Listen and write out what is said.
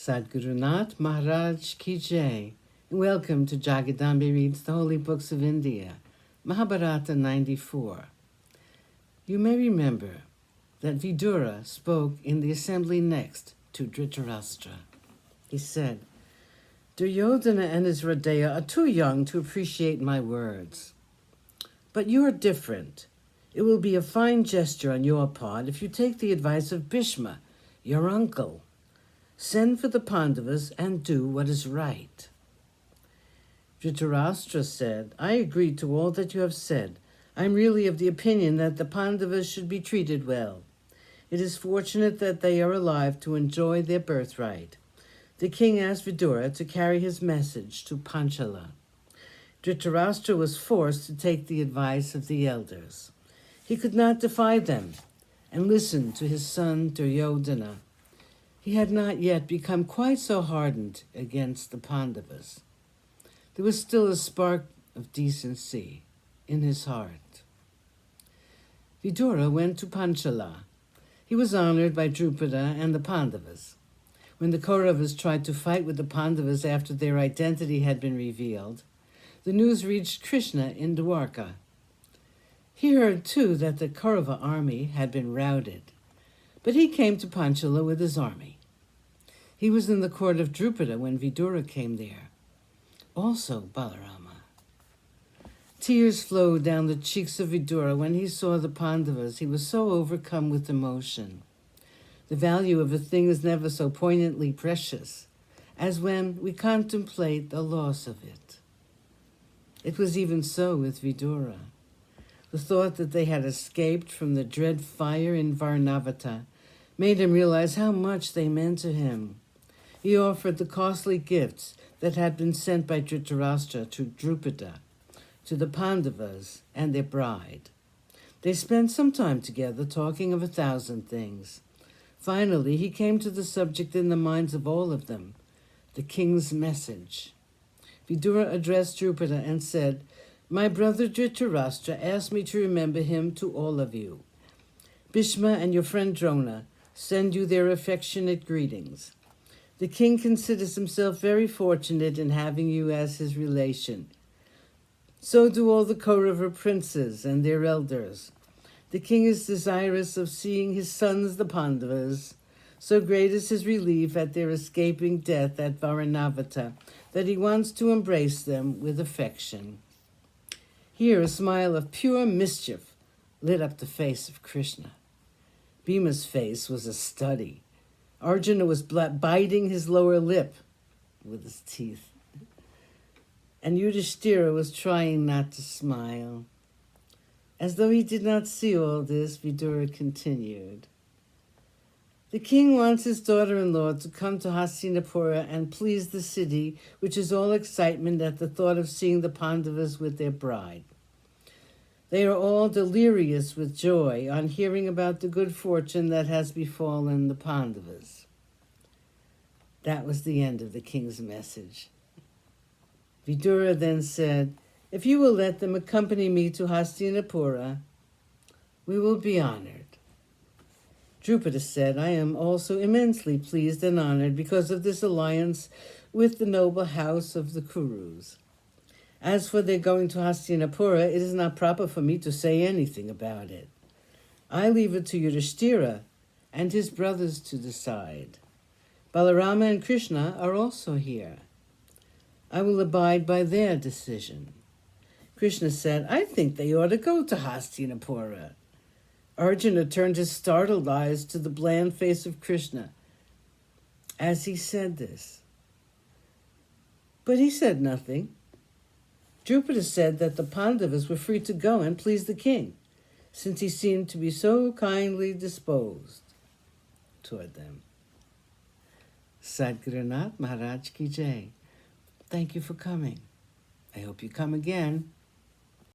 Sadhguru Nath Maharaj Ki Jai. Welcome to Jagadambe Reads the Holy Books of India, Mahabharata94. You may remember that Vidura spoke in the assembly next to Dhritarashtra. He said, Duryodhana and his Hridaya are too young to appreciate my words. But you are different. It will be a fine gesture on your part if you take the advice of Bhishma, your uncle. Send for the Pandavas and do what is right. Dhritarashtra said, I agree to all that you have said. I am really of the opinion that the Pandavas should be treated well. It is fortunate that they are alive to enjoy their birthright. The king asked Vidura to carry his message to Panchala. Dhritarashtra was forced to take the advice of the elders. He could not defy them and listen to his son Duryodhana. He had not yet become quite so hardened against the Pandavas. There was still a spark of decency in his heart. Vidura went to Panchala. He was honored by Drupada and the Pandavas. When the Kauravas tried to fight with the Pandavas after their identity had been revealed, the news reached Krishna in Dwarka. He heard, too, that the Kaurava army had been routed, but he came to Panchala with his army. He was in the court of Drupada when Vidura came there. Also Balarama. Tears flowed down the cheeks of Vidura when he saw the Pandavas. He was so overcome with emotion. The value of a thing is never so poignantly precious as when we contemplate the loss of it. It was even so with Vidura. The thought that they had escaped from the dread fire in Varnavata made him realize how much they meant to him. He offered the costly gifts that had been sent by Dhritarashtra to Drupada, to the Pandavas and their bride. They spent some time together talking of 1,000 things. Finally, he came to the subject in the minds of all of them, the king's message. Vidura addressed Drupada and said, My brother Dhritarashtra asked me to remember him to all of you. Bhishma and your friend Drona send you their affectionate greetings. The king considers himself very fortunate in having you as his relation. So do all the Kaurava princes and their elders. The king is desirous of seeing his sons, the Pandavas. So great is his relief at their escaping death at Varanavata that he wants to embrace them with affection. Here a smile of pure mischief lit up the face of Krishna. Bhima's face was a study. Arjuna was biting his lower lip with his teeth. And Yudhishthira was trying not to smile. As though he did not see all this, Vidura continued. The king wants his daughter-in-law to come to Hastinapura and please the city, which is all excitement at the thought of seeing the Pandavas with their bride. They are all delirious with joy on hearing about the good fortune that has befallen the Pandavas. That was the end of the king's message. Vidura then said, If you will let them accompany me to Hastinapura, we will be honored. Drupada said, I am also immensely pleased and honored because of this alliance with the noble house of the Kurus. As for their going to Hastinapura, it is not proper for me to say anything about it. I leave it to Yudhishthira and his brothers to decide. Balarama and Krishna are also here. I will abide by their decision. Krishna said, I think they ought to go to Hastinapura. Arjuna turned his startled eyes to the bland face of Krishna as he said this. But he said nothing. Drupada said that the Pandavas were free to go and please the king, since he seemed to be so kindly disposed toward them. Sadhguru Nath Maharaj Ki Jai. Thank you for coming. I hope you come again.